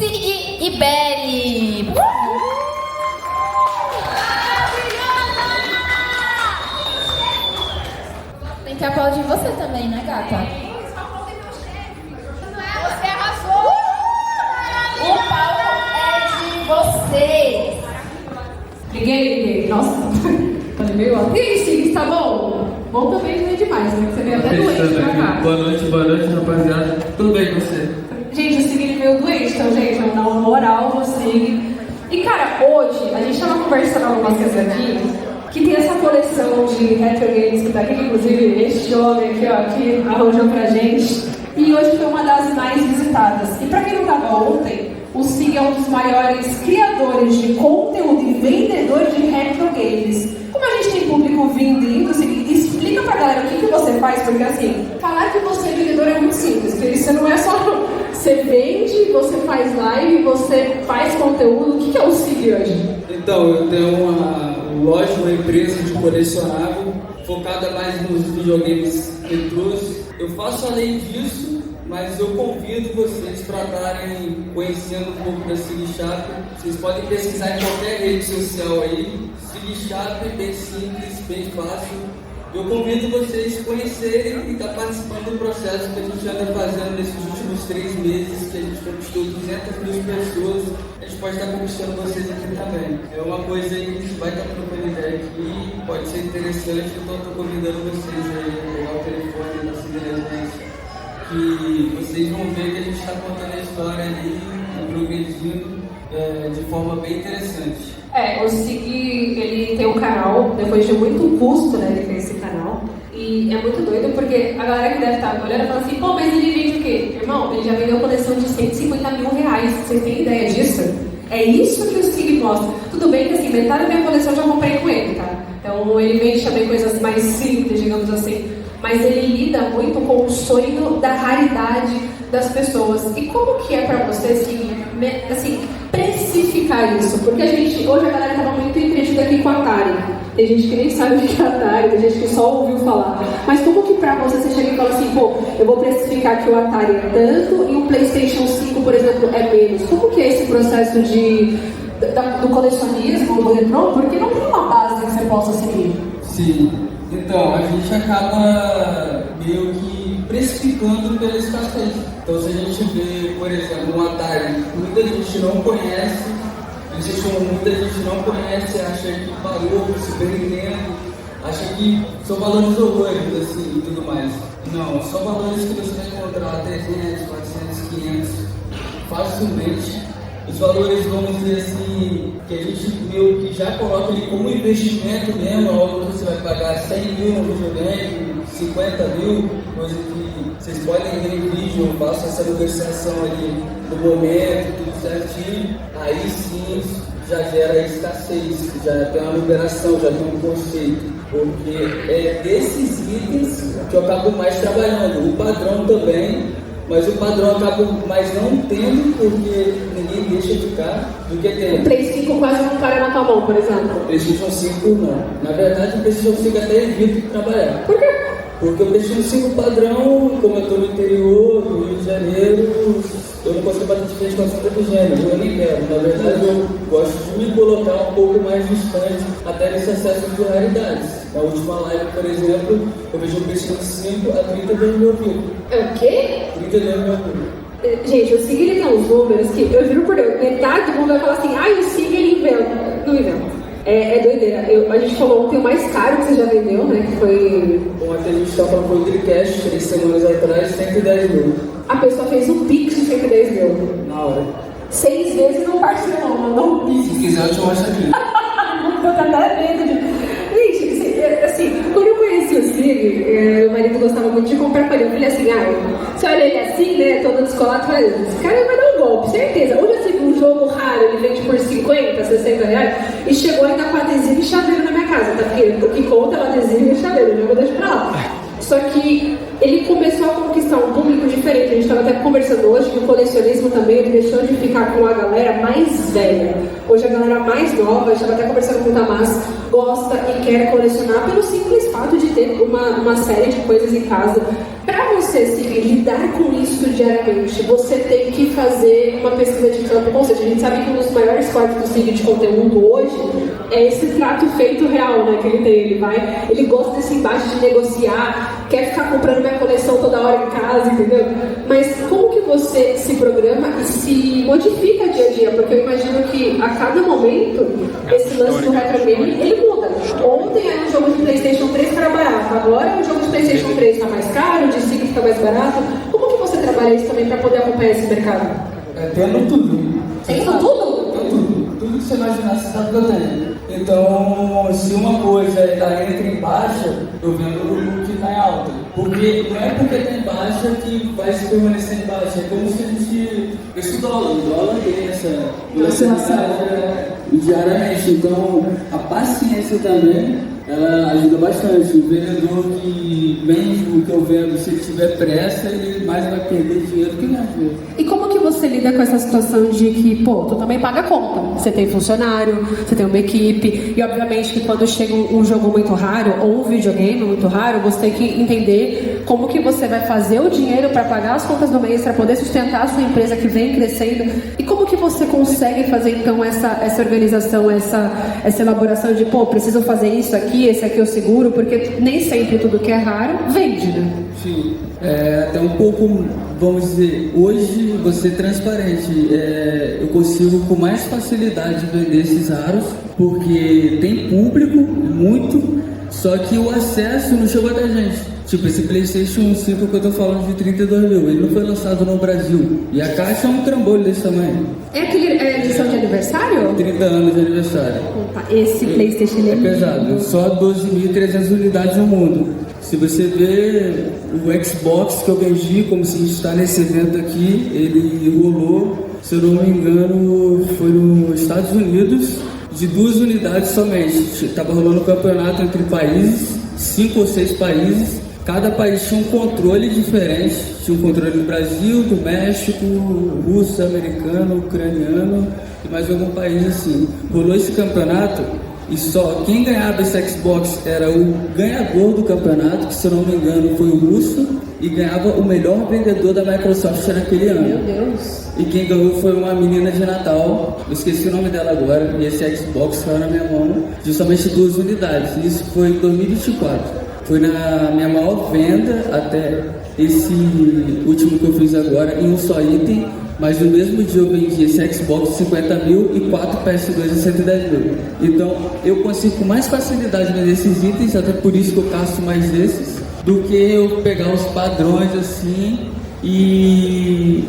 Sig e Beri. Tem que aplaudir você também, né, gata? Você arrasou! O palco é de vocês! Liguei. Nossa, falei meio alto. E aí, Sig, tá bom? Bom também não é demais, né? Você veio até doente pra cá. Boa noite, rapaziada. Tudo bem com você? Gente, o Sig veio doente, então, gente, vamos dar uma moral no Sig. E, cara, hoje, a gente tava conversando algumas coisas aqui, que tem essa coleção de retro games que tá aqui, inclusive este homem aqui, ó, que arranjou pra gente. E hoje foi uma das mais visitadas. E pra quem não tava ontem, o Sig é um dos maiores criadores de conteúdo e vendedor de retro games. Como a gente tem público vindo e indo, Sig, explica pra galera o que você faz, porque assim, falar que você é vendedor é muito simples, porque você não é só... Você vende, você faz live, você faz conteúdo. O que é o Sig hoje? Então, eu tenho uma loja, uma empresa de colecionável, focada mais nos videogames retrôs. Eu faço além disso, mas eu convido vocês para estarem conhecendo um pouco da Sig Shop. Vocês podem pesquisar em qualquer rede social aí. Sig Shop, bem simples, bem fácil. Eu convido vocês a conhecerem e estar participando do processo que a gente anda fazendo nesses últimos 3 meses, que a gente conquistou 200.000 pessoas. A gente pode estar conquistando vocês aqui também. É uma coisa aí que a gente vai estar trocando ideia aqui, pode ser interessante, então estou convidando vocês aí a pegar o telefone da Ciberagência, que vocês vão ver que a gente está contando a história ali, progredindo de forma bem interessante. O Sig, ele tem um canal, depois de muito custo, né, ele fez esse canal. E é muito doido porque a galera que deve estar olhando fala assim, pô, mas ele vende o quê? Irmão, ele já vendeu uma coleção de 150 mil reais, vocês têm ideia disso? É isso que o Sig mostra. Tudo bem que assim, metade da minha coleção eu já comprei com ele, tá? Então ele vende também coisas mais simples, digamos assim. Mas ele lida muito com o sonho da raridade das pessoas. E como que é pra você, assim, precificar isso? Porque hoje a galera tava muito entretida aqui com a Atari. Tem gente que nem sabe o que é Atari, tem gente que só ouviu falar. Mas como que pra você chega e fala assim, pô, eu vou precificar que o Atari é tanto e o PlayStation 5, por exemplo, é menos? Como que é esse processo do colecionismo, do retrô? Porque não tem uma base que você possa seguir. Sim. Então, a gente acaba meio que precificando pela escassez. Então, se a gente vê, por exemplo, um Atari, muita gente não conhece, muita gente não conhece, acha que parou, Super Nintendo, acha que são valores horrores, assim, e tudo mais. Não, são valores que você vai encontrar 300, 400, 500, facilmente. Os valores, vamos dizer assim, que a gente meio que já coloca ele como investimento mesmo, algo que você vai pagar 100 mil no videogame, 50 mil, coisa que vocês podem ver em vídeo, eu faço essa negociação ali no momento, tudo certinho, aí sim já gera escassez, já tem uma liberação, já tem um conceito, porque é desses itens que eu acabo mais trabalhando, o padrão também. Mas o padrão acaba mais não tendo, porque ninguém deixa ficar do que tem. O Play 5 quase não para na tua mão, por exemplo. O PlayStation 5 não. Na verdade, o PlayStation 5 até evita trabalhar. Por quê? Porque o PlayStation 5 padrão, como eu estou no interior, no Rio de Janeiro, eu não consigo bater de frente com a Santa Efigênia, eu nem quero. Na verdade, eu gosto de me colocar um pouco mais distante até nesse acesso de raridades. Na última live, por exemplo, eu vejo o PlayStation 5 a 32 mil views. O quê? 32 mil views. Gente, o Sig ele tem uns números que, eu juro por Deus, metade do mundo vai falar assim, o Sig ele inventa. Não inventa. É doideira. A gente falou ontem o mais caro que você já vendeu, né? Que foi... Bom, até a gente estava falando com o Dreamcast 3 semanas atrás, 110 mil. A pessoa fez um Pix de 110 mil. Na hora. 6 vezes não parcelou, mandou um Pix. Se quiser, eu te mostro aqui. Eu tô até medo de... Gente, assim, quando eu conheci o Sig, meu marido gostava muito de comprar pra ele. Eu falei assim, você olha ele assim, né, todo descolado, fala, esse cara vai dar um golpe, certeza. Onde eu sei que um jogo raro, ele vende por 50, 60 reais, e chegou ainda com adesivo e chaveiro na minha casa, tá? Porque o que conta é o adesivo e chaveiro, eu vou deixar pra lá. Só que ele começou a conquistar um público diferente. A gente estava até conversando hoje que o colecionismo também ele deixou de ficar com a galera mais velha. Hoje a galera mais nova, a gente estava até conversando com o Tamás, gosta e quer colecionar pelo simples fato de ter uma série de coisas em casa. Pra você você, Sig, lidar com isso diariamente, você tem que fazer uma pesquisa de campo, ou seja, a gente sabe que um dos maiores cortes do Sig de conteúdo hoje é esse trato feito real, né, que ele tem. Ele gosta desse embate de negociar, quer ficar comprando minha coleção toda hora em casa, entendeu? Mas como que você se programa e se modifica dia a dia? Porque eu imagino que a cada momento esse lance do retro game, ele muda. Ontem era um jogo de PlayStation 3 que era barato, agora o jogo de PlayStation 3 está mais caro, o de Sig fica mais barato. Como que você trabalha isso também para poder acompanhar esse mercado? Tendo tudo. Tendo tudo? Tudo que você imaginar, você sabe que eu tenho. Então, se uma coisa entra em baixa, eu vendo o que está em alta. Porque não é porque está em baixa que vai se permanecer em baixa. É como se a gente... Eu estudo dólar tem essa velocidade diariamente. Então, a paciência também, ela ajuda bastante. O vendedor que vende o que eu vendo, se ele tiver pressa, ele mais vai perder dinheiro que ganhar dinheiro. E como que você lida com essa situação de que, pô, tu também paga a conta? Você tem funcionário, você tem uma equipe, e obviamente que quando chega um jogo muito raro, ou um videogame muito raro, você tem que entender como que você vai fazer o dinheiro para pagar as contas do mês, para poder sustentar a sua empresa que vem crescendo, e como que você consegue fazer então essa organização, essa elaboração de, pô, preciso fazer isso aqui, esse aqui eu seguro, porque nem sempre tudo que é raro vende, né? Sim, até um pouco, vamos dizer, hoje você é transparente, eu consigo com mais facilidade vender esses raros, porque tem público, muito, só que o acesso não chegou até a gente. Tipo, esse PlayStation 5 que eu tô falando de 32 mil, ele não foi lançado no Brasil. E a caixa é um trambolho desse tamanho. É aquele edição de aniversário? 30 anos de aniversário. Opa, esse PlayStation é pesado, só 12.300 unidades no mundo. Se você ver o Xbox que eu vendi, como se a gente está nesse evento aqui, ele rolou, se eu não me engano, foi nos Estados Unidos, de 2 unidades somente. Estava rolando um campeonato entre países, 5 ou 6 países. Cada país tinha um controle diferente. Tinha um controle do Brasil, do México, russo, americano, ucraniano e mais algum país assim. Rolou esse campeonato e só quem ganhava esse Xbox era o ganhador do campeonato, que se eu não me engano foi o russo, e ganhava o melhor vendedor da Microsoft naquele ano. Meu Deus! E quem ganhou foi uma menina de Natal, eu esqueci o nome dela agora, e esse Xbox caiu na minha mão de somente 2 unidades. Isso foi em 2024. Foi na minha maior venda até esse último que eu fiz agora, em um só item, mas no mesmo dia eu vendi esse Xbox 50 mil e 4 PS2 a 110 mil. Então eu consigo com mais facilidade vender esses itens, até por isso que eu caço mais desses, do que eu pegar os padrões assim, e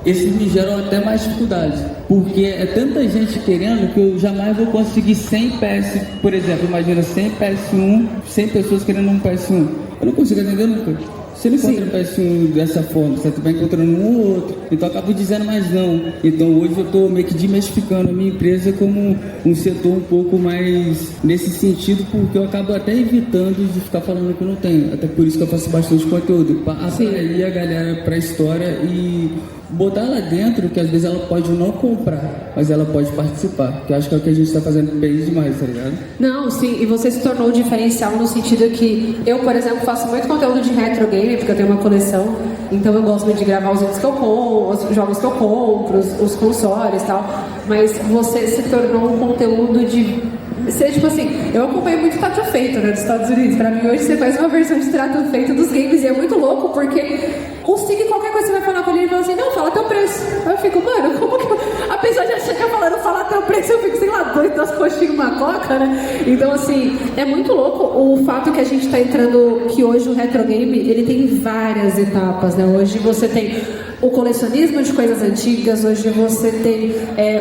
esses me geram até mais dificuldade, porque é tanta gente querendo que eu jamais vou conseguir 100 PS, por exemplo, imagina 100 PS1, 100 pessoas querendo um PS1, eu não consigo atender nunca. Você não encontra um PS1 dessa forma, você vai encontrando um ou outro, então eu acabo dizendo mais não. Então hoje eu estou meio que diversificando a minha empresa como um setor um pouco mais nesse sentido, porque eu acabo até evitando de ficar falando que eu não tenho, até por isso que eu faço bastante conteúdo, para atrair a galera para a história e botar lá dentro, que às vezes ela pode não comprar, mas ela pode participar, que eu acho que é o que a gente está fazendo bem demais, tá ligado? Não, sim, e você se tornou um diferencial no sentido que eu, por exemplo, faço muito conteúdo de retro game, porque eu tenho uma coleção, então eu gosto muito de gravar os vídeos que eu compro, os jogos que eu compro, os consoles e tal, mas você se tornou um conteúdo de... Você, tipo assim, eu acompanho muito Trato Feito, né, dos Estados Unidos. Pra mim, hoje você faz uma versão de Trato Feito dos games e é muito louco, porque o Sig, qualquer coisa que você vai falar com ele, ele fala assim, não, fala teu preço. Aí eu fico, mano, como que eu... Apesar de achar que eu falando falar teu preço, eu fico, sei lá, 2 coxinhas e uma coca, né? Então, assim, é muito louco o fato que a gente tá entrando, que hoje o retro game, ele tem várias etapas, né? Hoje você tem o colecionismo de coisas antigas, hoje você tem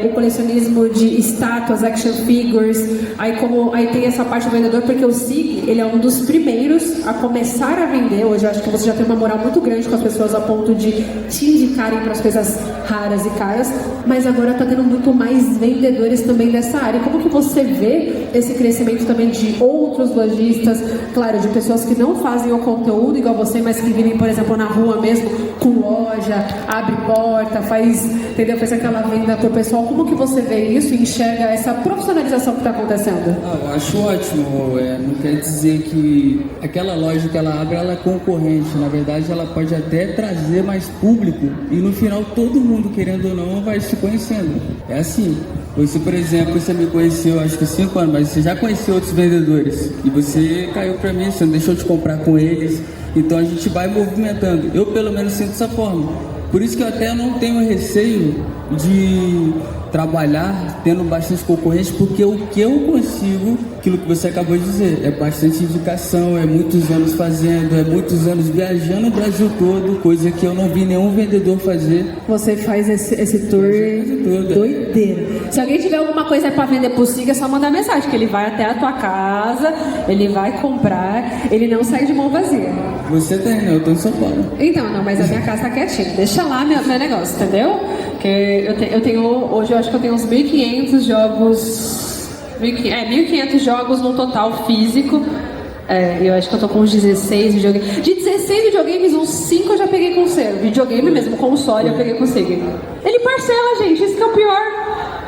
o colecionismo de estátuas, action figures, aí tem essa parte do vendedor, porque o Sig, ele é um dos primeiros a começar a vender. Hoje eu acho que você já tem uma moral muito grande com as pessoas a ponto de te indicarem para as coisas raras e caras, mas agora está tendo muito mais vendedores também dessa área. Como que você vê esse crescimento também de outros outros lojistas, claro, de pessoas que não fazem o conteúdo igual você, mas que vivem, por exemplo, na rua mesmo, com loja, abre porta, faz, entendeu? Faz aquela venda pro pessoal. Como que você vê isso e enxerga essa profissionalização que está acontecendo? Eu acho ótimo. Não quer dizer que aquela loja que ela abre, ela é concorrente. Na verdade, ela pode até trazer mais público e no final todo mundo, querendo ou não, vai se conhecendo. É assim. Você, por exemplo, você me conheceu acho que 5 anos, mas você já conheceu outros vendedores e você caiu pra mim, você não deixou de comprar com eles, então a gente vai movimentando. Eu pelo menos sinto dessa forma. Por isso que eu até não tenho receio de trabalhar tendo bastante concorrente, porque o que eu consigo, aquilo que você acabou de dizer, é bastante indicação, é muitos anos fazendo, é muitos anos viajando o Brasil todo, coisa que eu não vi nenhum vendedor fazer. Você faz esse tour doideira. Se alguém tiver alguma coisa pra vender pro Siga, é só mandar mensagem, que ele vai até a tua casa, ele vai comprar, ele não sai de mão vazia. Você tem, né? Eu tô em São Paulo. Então, não, mas a minha casa tá quietinha. Deixa lá meu negócio, entendeu? Porque eu tenho, hoje eu acho que eu tenho uns 1.500 jogos, 1.500 jogos no total físico. Eu acho que eu tô com uns 16 videogames. De 16 videogames, uns 5 eu já peguei com selo. Videogame mesmo, console eu peguei com Sig. Ele parcela, gente, isso que é o pior.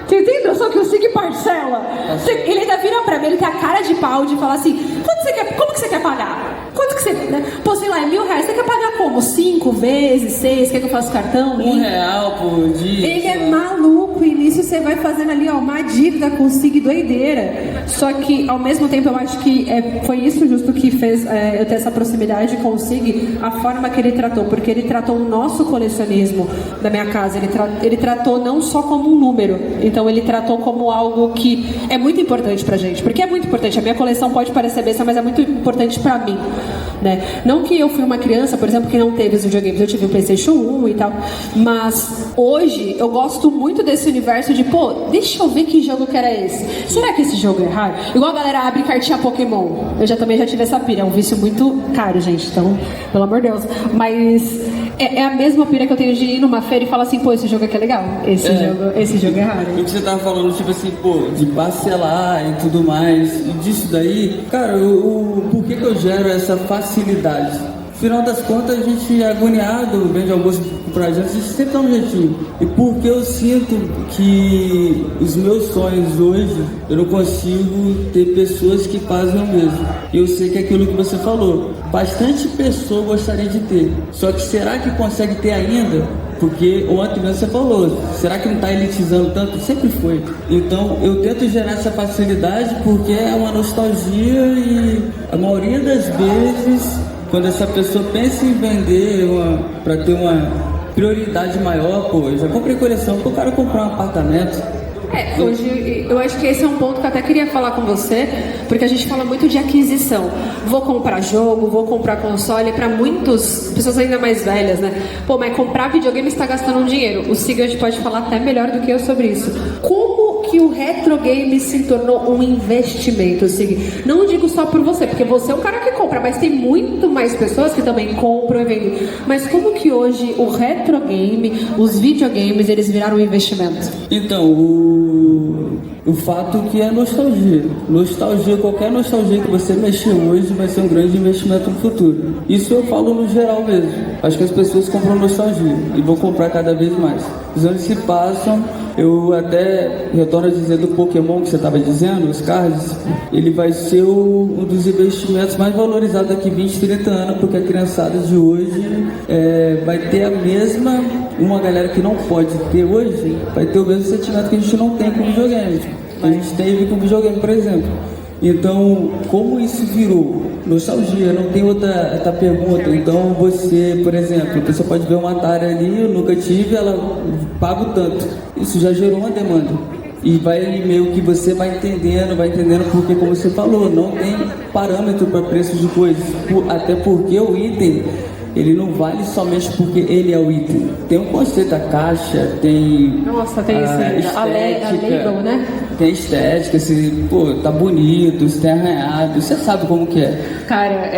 Você tem noção que o Sig parcela? Ele ainda vira pra mim, ele tem a cara de pau de falar assim, como que você quer pagar? Quanto que você... Né? Pô, sei lá, é R$1.000, você quer pagar como? 5 vezes, 6, quer que eu faça cartão? R$1 por dia. Ele é maluco e nisso você vai fazendo ali, ó, uma dívida com o Sig doideira. Só que, ao mesmo tempo, eu acho que foi isso justo que fez eu ter essa proximidade com o Sig, a forma que ele tratou, porque ele tratou o nosso colecionismo da minha casa, ele tratou não só como um número, então ele tratou como algo que é muito importante pra gente, porque é muito importante, a minha coleção pode parecer besta, mas é muito importante pra mim, né? Não que eu fui uma criança, por exemplo, que não teve os videogames, eu tive o PlayStation 1 e tal, mas hoje eu gosto muito desse universo de, pô, deixa eu ver que jogo que era esse. Será que esse jogo é raro? Igual a galera abre cartinha Pokémon. Eu também já tive essa pira, é um vício muito caro, gente, então, pelo amor de Deus. Mas é a mesma pira que eu tenho de ir numa feira e falar assim, pô, esse jogo aqui é legal, esse jogo é raro. O que você tava falando, tipo assim, pô, de parcelar e tudo mais, e disso daí, cara, por que eu gero essa facilidade? Final das contas, a gente é agoniado, vende almoço pra gente sempre dá um jeitinho. E porque eu sinto que os meus sonhos hoje, eu não consigo ter pessoas que fazem o mesmo. E eu sei que é aquilo que você falou, bastante pessoa gostaria de ter. Só que será que consegue ter ainda? Porque ontem mesmo você falou, será que não está elitizando tanto? Sempre foi. Então eu tento gerar essa facilidade porque é uma nostalgia e a maioria das vezes, quando essa pessoa pensa em vender para ter uma prioridade maior, pô, eu já comprei coleção para o cara comprar um apartamento. Hoje eu acho que esse é um ponto que eu até queria falar com você, porque a gente fala muito de aquisição. Vou comprar jogo, vou comprar console, para muitas pessoas ainda mais velhas, né? Pô, mas comprar videogame está gastando um dinheiro. O Sig hoje pode falar até melhor do que eu sobre isso. Como que o retro game se tornou um investimento, Sig? Não digo só por você, porque você é o cara que compra, mas tem muito mais pessoas que também compram e vendem. Mas como que hoje o retro game, os videogames, eles viraram um investimento? Então, o fato que é nostalgia. Nostalgia, qualquer nostalgia que você mexer hoje vai ser um grande investimento no futuro. Isso eu falo no geral mesmo. Acho que as pessoas compram nostalgia e vão comprar cada vez mais. Os anos se passam, eu até retorno a dizer do Pokémon que você estava dizendo, os cards, ele vai ser um dos investimentos mais valorizados daqui 20, 30 anos, porque a criançada de hoje vai ter a mesma, uma galera que não pode ter hoje, vai ter o mesmo sentimento que a gente não tem com videogame. A gente teve com videogame, por exemplo. Então, como isso virou nostalgia, não tem outra pergunta. Então, você, por exemplo, você pode ver uma Atari ali, eu nunca tive, ela paga tanto. Isso já gerou uma demanda. E vai meio que você vai entendendo, porque, como você falou, não tem parâmetro para preço de coisas. Até porque o item, ele não vale somente porque ele é o item. Tem um conceito da caixa, tem Nossa, tem a label, né? Tem estética, se, pô, tá bonito, se tem arranhado, você sabe como que é. Cara,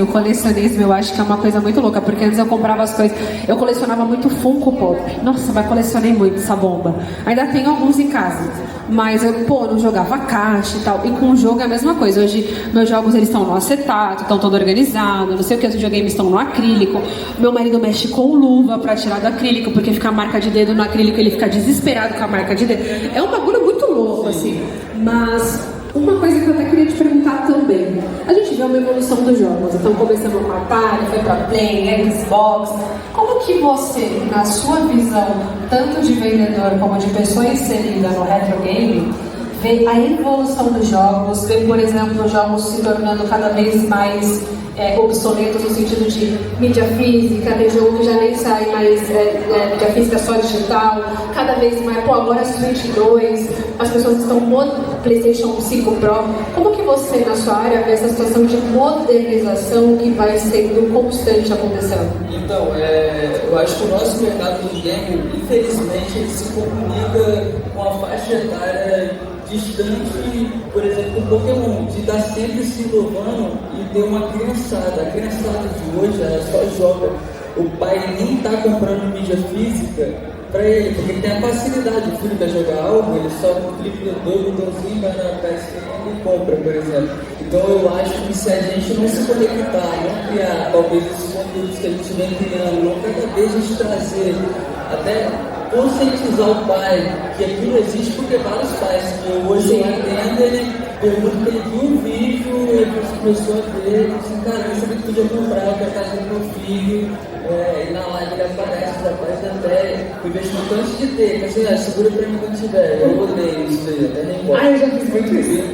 o colecionismo eu acho que é uma coisa muito louca, porque antes eu comprava as coisas, eu colecionava muito Funko Pop. Nossa, mas colecionei muito essa bomba. Ainda tenho alguns em casa, mas eu, não jogava caixa e tal. E com o jogo é a mesma coisa. Hoje, meus jogos, eles estão no acetato, estão todo organizado, não sei o que, os videogames estão no acrílico. Meu marido mexe com luva pra tirar do acrílico, porque fica a marca de dedo no acrílico, ele fica desesperado com a marca de dedo. É um bagulho muito louco, assim. Mas uma coisa que eu até queria te perguntar também. A gente vê uma evolução dos jogos. Então começamos com Atari, foi pra Play, Xbox. Como que você, na sua visão, tanto de vendedor como de pessoa inserida no retro game, vê a evolução dos jogos, vê, por exemplo, os jogos se tornando cada vez mais obsoletos no sentido de mídia física, tem jogo que já nem sai mais mídia física só digital, cada vez mais, agora Switch 2, as pessoas estão PlayStation 5 Pro. Como que você, na sua área, vê essa situação de modernização que vai sendo constante acontecendo? Então, eu acho que o nosso mercado de game, infelizmente, ele se comunica com a faixa etária distante, por exemplo, com Pokémon, de estar sempre se inovando e ter uma criançada. A criançada de hoje, ela só joga. O pai nem está comprando mídia física para ele, porque ele tem a facilidade. O filho quer jogar algo, ele só clica dois botãozinhos, vai na PSN e compra, por exemplo. Então eu acho que se a gente não se conectar, não criar talvez esses conteúdos que a gente vem criando, não cada vez a gente trazer, até conscientizar o pai que aquilo existe, porque vários pais que hoje eu atendo, ele pergunta que ele viu um vídeo, ele começou a ver, assim, cara, eu sabia que podia comprar para casa do meu filho, e na live ele aparece, aparece até o investimento antes de ter, mas assim, segura pra mim quando tiver, eu odeio isso aí, até nem gosto. Eu já fiz muito isso.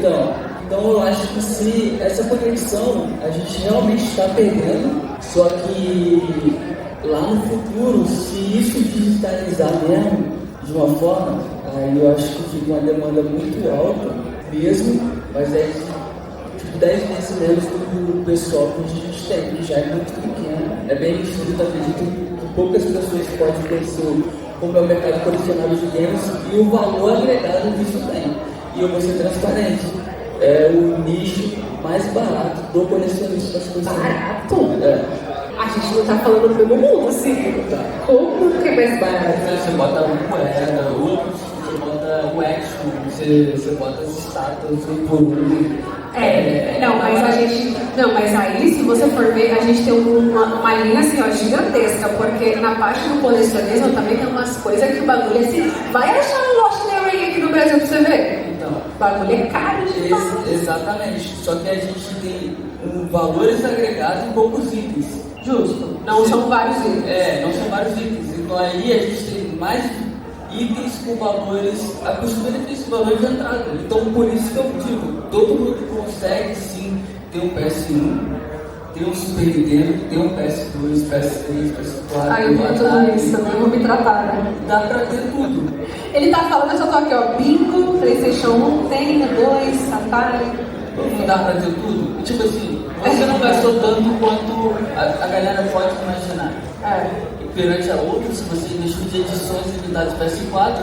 Então eu acho que se essa conexão a gente realmente está perdendo, só que lá no futuro, se isso digitalizar mesmo de uma forma, aí eu acho que fica uma demanda muito alta mesmo, mas é tipo 10 vezes menos do pessoal que a gente tem, que já é muito pequeno. É bem restrito, acredito que poucas pessoas podem conhecer como é o mercado colecionável de games e o valor agregado que isso tem. E eu vou ser transparente, é o nicho mais barato do colecionista das coisas. Barato? A gente não tá falando do mesmo mundo, assim. Como que é mais barato? Você bota uma moeda, você bota o expo, você bota as estátuas por mas aí, se você for ver, a gente tem uma linha assim, ó, gigantesca, porque na parte do colecionismo também tem umas coisas que o bagulho assim, vai achar um Lost Ring aqui no Brasil pra você ver. Então, o bagulho é caro de exatamente, só que a gente tem valores agregados em poucos itens. Justo, não são vários itens. Não são vários itens, então aí a gente tem mais itens com valores, a costura tem esse valor de entrada. Então por isso que eu digo, todo mundo consegue sim ter um PS1, ter um Super Nintendo, ter um PS2, PS3, PS4. Eu vou tudo isso também, eu vou me tratar, né? Dá pra ter tudo. Ele tá falando, eu só tô aqui, ó, Bingo, PlayStation 1, Nintendo 2, Atari. Não dá pra ter tudo? Tipo assim, você não gastou tanto quanto a galera pode imaginar. Perante a outros, se você investiu de edições limitadas PS4,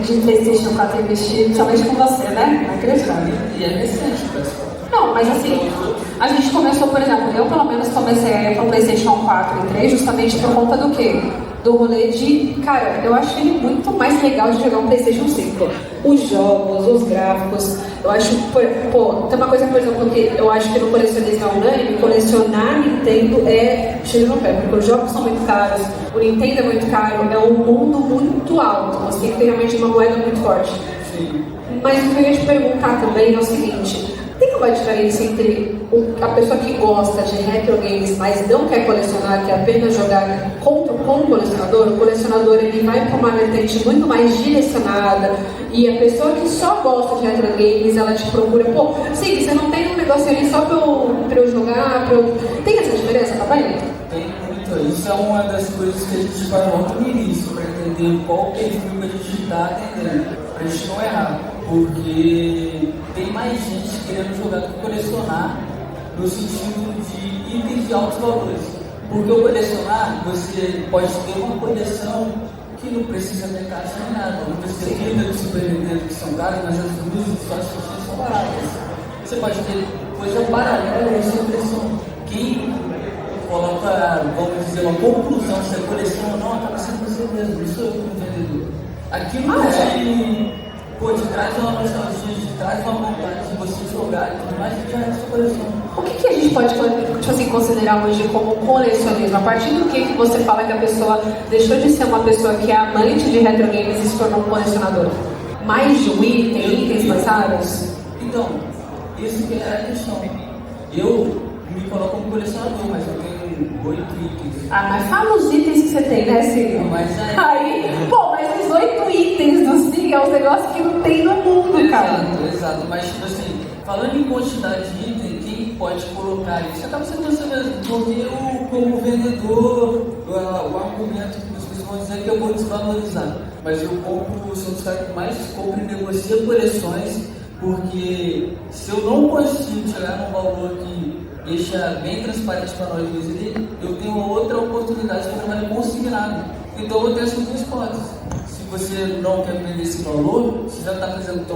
de PlayStation 4 investir, principalmente com você, né? Inacreditável. E é recente o PS4. Não, mas assim, a gente começou, por exemplo, eu pelo menos comecei a ir pro PlayStation 4 e 3 justamente por conta do quê? Do rolê de, cara, eu acho ele muito mais legal de jogar um PlayStation 5. Os jogos, os gráficos, eu acho, tem uma coisa, por exemplo, que eu acho que no colecionismo é unânime, colecionar Nintendo é tiro no pé, porque os jogos são muito caros, o Nintendo é muito caro, é um mundo muito alto, você tem que ter realmente uma moeda muito forte. Sim. Mas o que eu ia te perguntar também é o seguinte, tem uma diferença entre a pessoa que gosta de retro games, mas não quer colecionar, quer apenas jogar com o colecionador? O colecionador ele vai para uma vertente muito mais direcionada, e a pessoa que só gosta de retro games, ela te procura, sim, você não tem um negócio ali só pra eu jogar, Tem essa diferença, tá bem? Tem muito. Isso é uma das coisas que a gente faz logo no início, para entender qual perfil que a gente está atendendo, para a gente não errar. Porque tem mais gente querendo jogar do que colecionar. no sentido de itens de altos valores. Porque o colecionar, você pode ter uma coleção que não precisa ter caixa nem nada. Não precisa ter livros de Super Nintendo que são caros, mas as luzes e suas ficções são baratas. Você pode ter coisa paralela a essa coleção. Quem coloca, vamos dizer, uma conclusão se a coleção ou não, acaba sendo você mesmo. Isso eu como vendedor. Aquilo te traz uma nostalgia, te traz uma vontade de você jogar e tudo mais, que já é a sua coleção. O que a gente pode tipo assim, considerar hoje como colecionismo? A partir do que você fala que a pessoa deixou de ser uma pessoa que é amante de retro games e se tornou um colecionador? Mais de um item, itens mais raros? Então, isso que é a questão. Eu me coloco como colecionador, mas eu tenho 8 itens. Ah, mas fala os itens que você tem, né, Sig? Mas aí, pô, mas os 8 itens do Sig é um negócio que não tem no mundo, cara. Exato, mas tipo assim, falando em quantidade de item, quem pode colocar isso? Acaba sendo você mesmo, porque eu, como vendedor, o argumento que vocês vão dizer é que eu vou desvalorizar. Mas eu compro, sou dos caras que mais compro e negocio coleções, porque se eu não consigo chegar num valor que deixa bem transparente para nós dois, eu tenho outra oportunidade de trabalhar consignado. Então eu tenho essas duas hipóteses. Se você não quer vender esse valor, se já está fazendo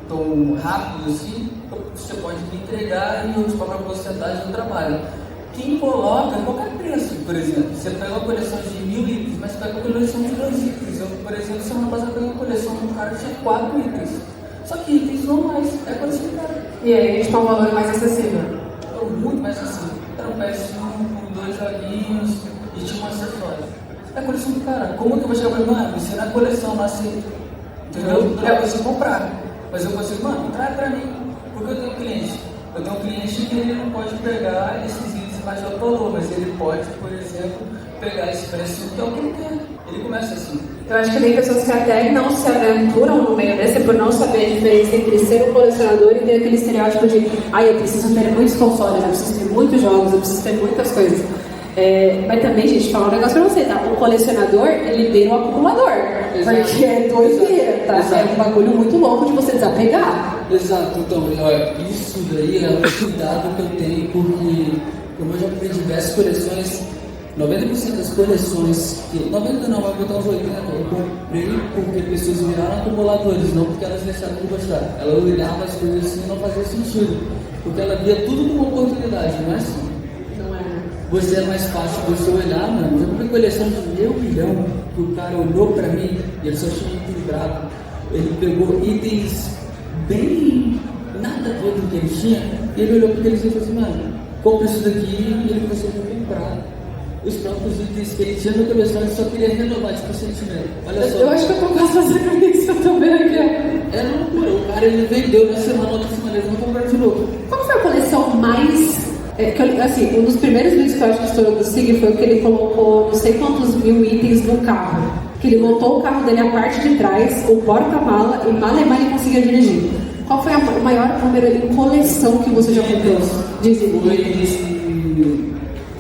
tão rápido assim, você pode me entregar e eu te cobro a porcentagem do trabalho. Quem coloca qualquer preço, por exemplo, você pega uma coleção de 1000 itens, mas pega uma coleção de 2 itens. Eu, por exemplo, semana passada peguei uma coleção de um cara que tinha 4 itens. Só que itens normais, é coleção de cara. E aí a gente tem um valor mais acessível. Muito mais assim. Era um PS1 com 2 joguinhos e tinha um acessório. É a coleção do cara. Como que eu vou chegar pra mim, mano? Isso é na coleção, não aceito. Entendeu? Eu consigo comprar. Mas eu consigo, mano, traz pra mim. Porque eu tenho um cliente. Eu tenho um cliente que ele não pode pegar esses itens mais de alto valor, mas ele pode, por exemplo, pegar esse preço que é o que ele quer. Ele começa assim. Eu acho que tem pessoas que até não se aventuram no meio desse por não saber a diferença entre ser um colecionador e ter aquele estereótipo de eu preciso ter muitos consoles, eu preciso ter muitos jogos, eu preciso ter muitas coisas. Mas também, gente, falar um negócio pra você, tá? Um colecionador, ele vira um acumulador. Exato. Porque é doideira, tá? Exato. É um bagulho muito louco de você desapegar. Exato, então, olha, isso daí é um cuidado que eu tenho, porque como eu já comprei diversas coleções, 90% das coleções, 90 não, vai botar uns 80, eu comprei porque pessoas viraram acumuladores, não porque elas deixaram de gostar. Ela olhava as coisas assim e não fazia sentido, porque ela via tudo como oportunidade, não é assim? Não é. Você é mais fácil você olhar, mano. Eu comprei coleção de 1.000 milhão, que o cara olhou pra mim e ele só tinha equilibrado. Ele pegou itens bem nada a ver com o que ele tinha, e ele olhou porque ele falou assim, mano, compra isso daqui, e ele começou a comprar. Os próprios itens que ele tinha no coleção, ele só queria renovar, tipo, o sentimento. Olha só. Eu acho que eu tô quase fazendo isso, eu tô vendo aqui. É loucura, o cara ele vendeu na semana, outra semana, ele vai comprar de novo. Qual foi a coleção mais... um dos primeiros vídeos que eu acho que estourou do Sig foi o que ele colocou não sei quantos mil itens no carro. Que ele montou o carro dele, a parte de trás, o porta-mala, e mal ele conseguia dirigir. Qual foi o maior número em coleção que você já comprou? Dizem.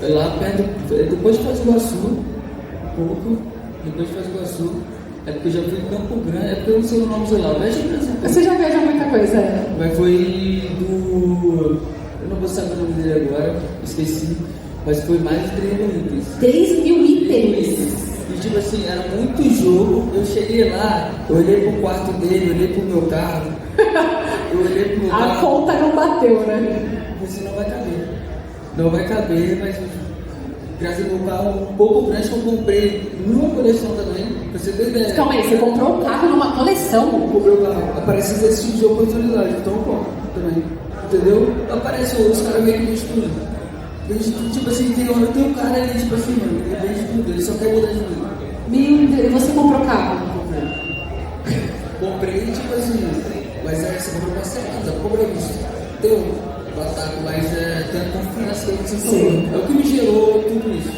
Foi lá perto, depois de Foz do Iguaçu, um pouco, depois de Foz do Iguaçu, é porque eu já fui em Campo Grande, é porque eu não sei o nome de lá, Você já viajou muita coisa? Mas foi do... eu não vou saber o nome dele agora, esqueci, mas foi mais de 3 mil itens. 3 mil itens? E tipo assim, era muito jogo, eu cheguei lá, eu olhei pro quarto dele, eu olhei pro meu carro, eu olhei pro meu carro. A conta não bateu, né? Você não vai caber. Não vai caber, mas graças ao meu carro um pouco grande que eu comprei numa coleção também, pra você ter ideia. Calma aí, você comprou um carro numa coleção? Comprei o carro. Aparece esse tipo de oportunidade, então eu compro também. Entendeu? Aparece os caras meio que vendem tudo. Vende, tipo assim, tem um cara ali, tipo assim, mano, ele vende tudo, ele só quer mudar de vida. Meu Deus, e você comprou carro? Comprei, tipo assim, mas aí você comprou parcelado, comprei isso. Então, bataco, mas tem a confiança que você falou. É o que me gerou tudo isso.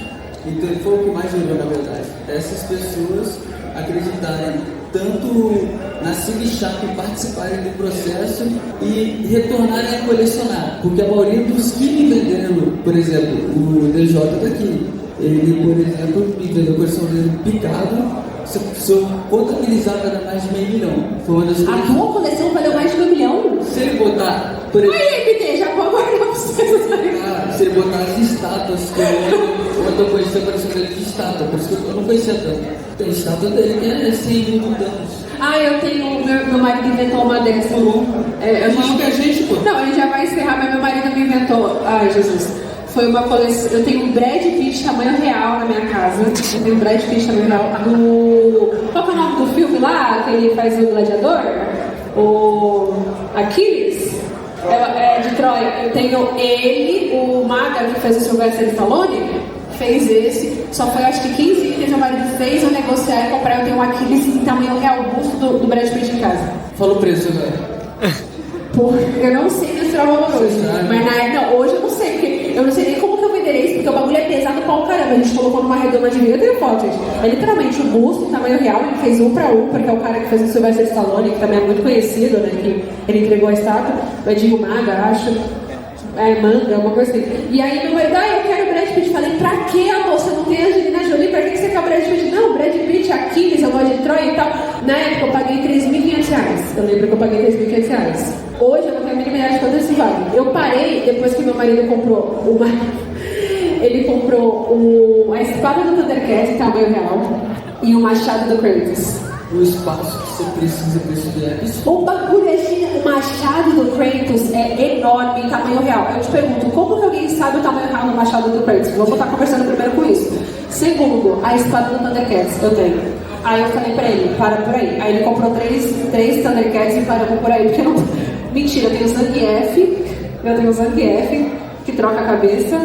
Então foi o que mais gerou, na verdade. Essas pessoas acreditarem tanto na Sig Shop, participarem do processo e retornarem a colecionar. Porque a maioria dos que me venderam, por exemplo, o DJ daqui, ele, por exemplo, me vendeu a coleção dele picado. Se eu contabilizar, era mais de 500 mil. Foi uma das A tua coleção valeu mais de 1 milhão? Se ele botar, por exemplo, Aí, MD, já vou guardar pra vocês. se ele botar as estátuas, que eu tô conhecendo a coleção dele de estátua, por isso que eu não conhecia tanto. Tem estátua dele que é 100 mil anos. Eu tenho. Meu marido inventou uma dessa. Muita gente, pô. Não, ele já vai encerrar, mas meu marido me inventou. Ai, Jesus. Foi uma coleção. Eu tenho um Brad Pitt tamanho real na minha casa. Eu tenho um Brad Pitt tamanho real. Qual que é o nome do filme lá? Que ele faz o gladiador? O Aquiles? É de Troia. Eu tenho ele, o Maga, que fez o Sylvester Stallone, fez esse. Só foi acho que 15 dias que meu marido fez eu negociar e comprar. Eu tenho um Aquiles em tamanho real, o busto do Brad Pitt em casa. Fala o preço agora. Eu não sei mensurar o valor hoje. Mas na época, hoje eu não sei, porque eu não sei nem como que eu venderei isso, porque o bagulho é pesado pra um caramba. A gente colocou numa redoma de vidro, eu tenho foto, gente. É literalmente o busto, em tamanho real, ele fez 1 para 1, porque é o cara que fez o Sylvester Stallone, que também é muito conhecido, né? Que ele entregou a estátua, o Edinho Maga, acho. Manga, uma coisa assim. E aí meu marido, eu quero o Brad Pitt. Falei, pra que, amor? Você não tem a Angelina Jolie? Pra que você quer o Brad Pitt? Não, Brad Pitt, Aquiles, eu gosto de Troia e tal. Na época eu paguei R$3.500. Eu lembro que eu paguei R$3.500. Hoje eu não tenho a mínima ideia de quanto esse vale. Eu parei depois que meu marido comprou uma. Ele comprou a espada do Thundercat em tamanho real e o machado do Kratos. O espaço que você precisa para isso é isso. O bagulho o machado do Kratos é enorme em tamanho real. Eu te pergunto, como que alguém sabe o tamanho real do machado do Kratos? Vamos estar conversando primeiro com isso. Segundo, a espada do Thundercats, eu tenho. Aí eu falei pra ele, para por aí. Aí ele comprou três Thundercats e parou por aí, porque não... Mentira, eu tenho o Zangief, que troca a cabeça,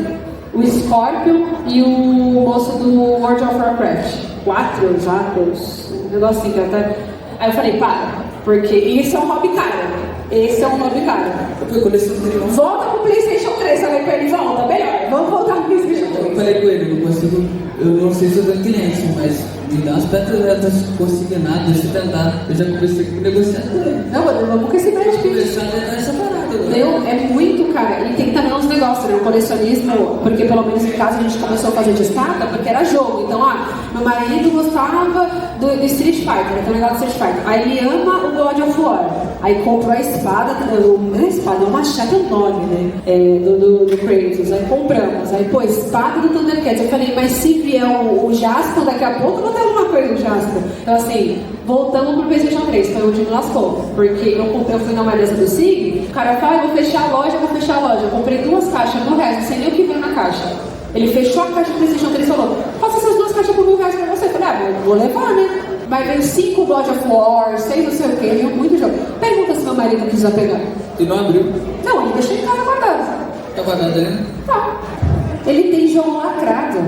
o Scorpion e o moço do World of Warcraft. 4 Zapdos, um negocinho que até... Aí eu falei, para, porque isso é um hobby cara. Eu fui coleção dele. Volta pro PlayStation 3, falei pra ele, volta, melhor, vamos voltar pro PlayStation 3. Eu falei com ele, eu não sei se eu tenho cliente, mas me dá umas pedras consignadas, deixa eu tentar. Eu já comecei com o negociador. Não, vamos com esse Brad Pitt. Começar a tentar essa parada. É muito, cara. E tem também uns negócios, né? O colecionismo, porque pelo menos em casa a gente começou a fazer de espada, porque era jogo. Então, meu marido gostava do Street Fighter, então negócio do Street Fighter. Aí ele ama o God of War. Aí comprou a espada, o machado enorme, né? Do Kratos. Aí compramos. Aí, espada do Thundercats. Eu falei, mas se vier o Jasper daqui a pouco, eu vou ter alguma coisa do Jasper. Então, assim, voltamos pro PlayStation 3. Foi onde me lascou. Porque eu fui na maleza do SIG, o cara falou, eu vou fechar a loja. Eu comprei 2 caixas, R$1.000, não sei nem o que veio na caixa. Ele fechou a caixa do PlayStation 3 e falou, faça essas 2 caixas por R$1.000 pra você. Eu falei, eu vou levar, né? Mas veio 5 God of War, 6 não sei o que, veio muito jogo. Pergunta se meu marido quis pegar. E não abriu? Não, ele deixou em casa guardado. Tá guardado aí? Tá. Ele tem jogo lacrado.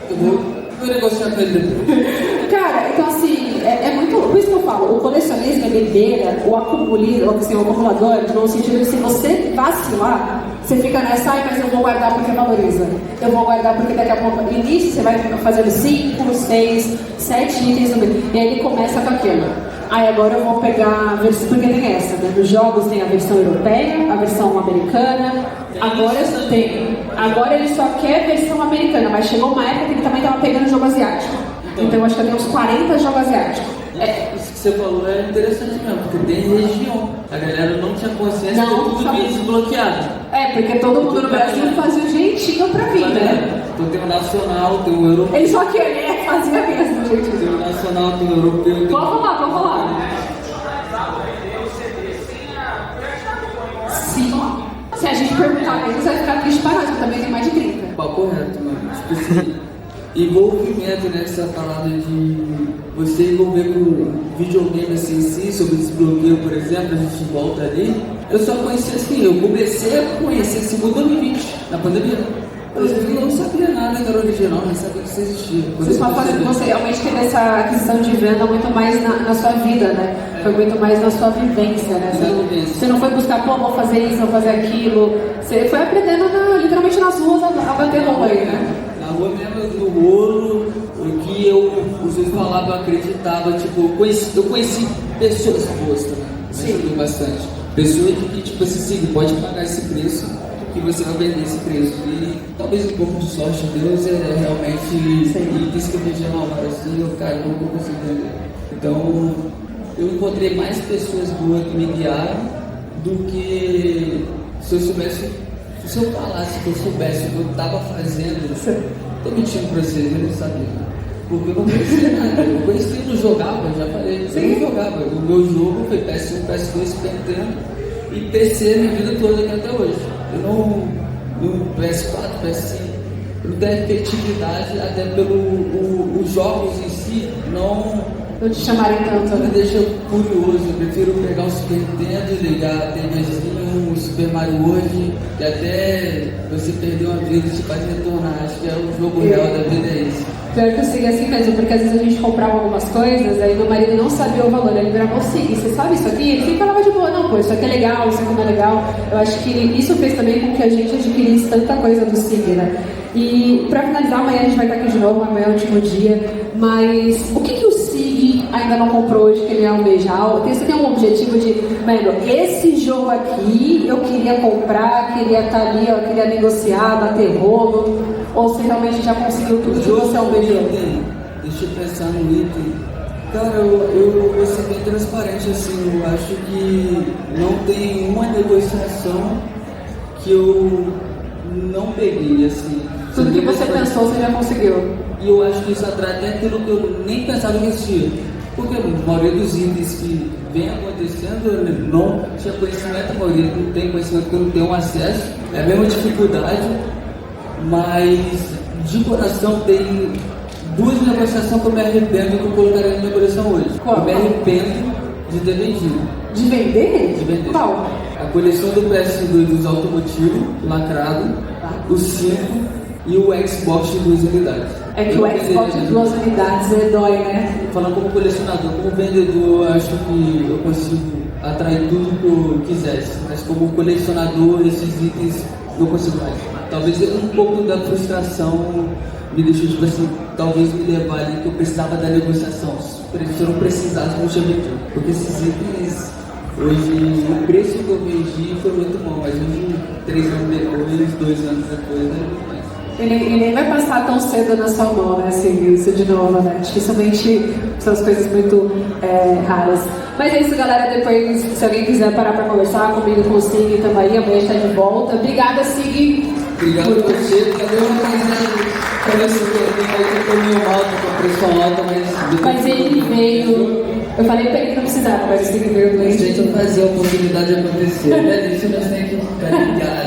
Eu vou negociar com ele depois. Cara, então assim, é muito. Por isso que eu falo, o colecionismo ele beira o acumulador, no sentido de se você vacilar, você fica nessa, mas eu vou guardar porque valoriza. Eu vou guardar porque daqui a pouco, no início, você vai fazendo 5, 6, 7 itens no meio. E aí ele começa com aquilo. Aí agora eu vou pegar a versão, porque tem essa, né? Nos jogos tem a versão europeia, a versão americana. Agora ele só quer a versão americana, mas chegou uma época que ele também estava pegando jogo asiático. Então eu acho que eu tenho uns 40 jogos asiáticos. Isso que você falou é interessante mesmo, porque tem região. A galera não tinha consciência de tudo bem desbloqueado. Porque todo mundo no Brasil fazia o jeitinho pra vir, né? Então tem o nacional, tem o europeu. Ele só queria fazer mesmo o jeitinho. Tem o nacional, tem o europeu. Tem... Pode falar. Sim. Se a gente perguntar pra eles, vai ficar triste para nós, porque também tem mais de 30. Papo reto, mano. Tipo assim, envolvimento nessa parada de você envolver com videogame assim em si, sobre desbloqueio, por exemplo, a gente volta ali. Eu só conheci assim, eu comecei a conhecer esse mundo em 2020, na pandemia. Eu não sabia nada que era original, nem sabia que isso existia. Você realmente teve essa aquisição de venda muito mais na sua vida, né? Foi muito mais na sua vivência, né? Você não foi buscar, vou fazer isso, vou fazer aquilo. Você foi aprendendo literalmente nas ruas a bater rolo aí, né? Na rua mesmo, no ouro, o que os outros falavam, eu acreditava. Tipo, eu conheci pessoas boas também. Me ajudou bastante. Pessoas que, tipo assim, pode pagar esse preço, que você vai vender esse preço. E talvez um pouco de sorte de Deus é realmente isso que eu vejo na hora, assim, eu caio, não vou conseguir vender. Então, eu encontrei mais pessoas boas que me guiaram do que se eu falasse que eu soubesse o que eu estava fazendo, tô mentindo pra vocês, eu não sabia. Porque eu não conhecia nada, eu conhecia, não jogava, já falei, eu não jogava. O meu jogo foi PS1, PS2, Super Nintendo e PC minha vida toda aqui até hoje. Eu não, no PS4, PS5, eu não tenho efetividade, até os jogos em si não te chamarem tanto, me né? deixa curioso. Eu prefiro pegar o Super Nintendo e ligar a TVzinho, o Super Mario World, e até você perder uma vida e te faz retornar. Acho que é o jogo real da vida, é isso. Pior que eu segui assim mesmo, porque às vezes a gente comprava algumas coisas, aí meu marido não sabia o valor, ele virava assim, você sabe isso aqui? Ele sempre falava de boa, não, pô, isso aqui é legal, isso aqui não é legal. Eu acho que isso fez também com que a gente adquirisse tanta coisa do SIG, né? E pra finalizar, amanhã a gente vai estar aqui de novo, amanhã é o último dia, mas o que o SIG ainda não comprou hoje que ele almejar? Você tem um objetivo de, mano, esse jogo aqui eu queria comprar, queria estar ali, eu queria negociar, bater rolo, ou você realmente já conseguiu tudo que você almejou? Deixa eu pensar no item. Cara, eu vou ser bem transparente assim, eu acho que não tem uma negociação que eu não peguei, assim. Tudo que você pensou, você já conseguiu. E eu acho que isso atrai até aquilo que eu nem pensava que existia. Porque a maioria dos itens que vem acontecendo, eu não tinha conhecimento, a maioria não tem conhecimento porque eu não tenho acesso. É a mesma dificuldade, mas de coração tem duas negociações que eu me arrependo que eu colocaria na minha coleção hoje. Qual? Eu me arrependo de ter vendido. De vender? De vender. Qual? A coleção do PS2 dos automotivos, lacrado, o 5 e o Xbox de 2 unidades. É que o Xbox de 2 unidades dói, né? Falando como colecionador, como vendedor, eu acho que eu consigo atrair tudo que eu quisesse. Mas como colecionador, esses itens não consigo mais. Talvez um pouco da frustração me deixou, tipo assim, talvez me levar ali que eu precisava da negociação. Se eu não precisasse, não tinha vendido. Porque esses itens, hoje, o preço que eu vendi foi muito bom, mas hoje, 3 anos depois, 2 anos depois, não é muito mais. Ele nem vai passar tão cedo na sua mão, né? Assim, isso de novo, né? Dificilmente são as coisas muito raras. Mas é isso, galera. Depois, se alguém quiser parar pra conversar comigo, com o Sig, tamo aí. Amanhã está de volta. Obrigada, Sig. Obrigado por você. Também uma coisa. Parece que eu tô meio mal, tô com a pressão alta, mas ele veio. Eu falei pra ele que não precisava, mas o Sig veio doente. Deixa eu fazer a oportunidade acontecer. Né? Isso nós temos que ficar ligados.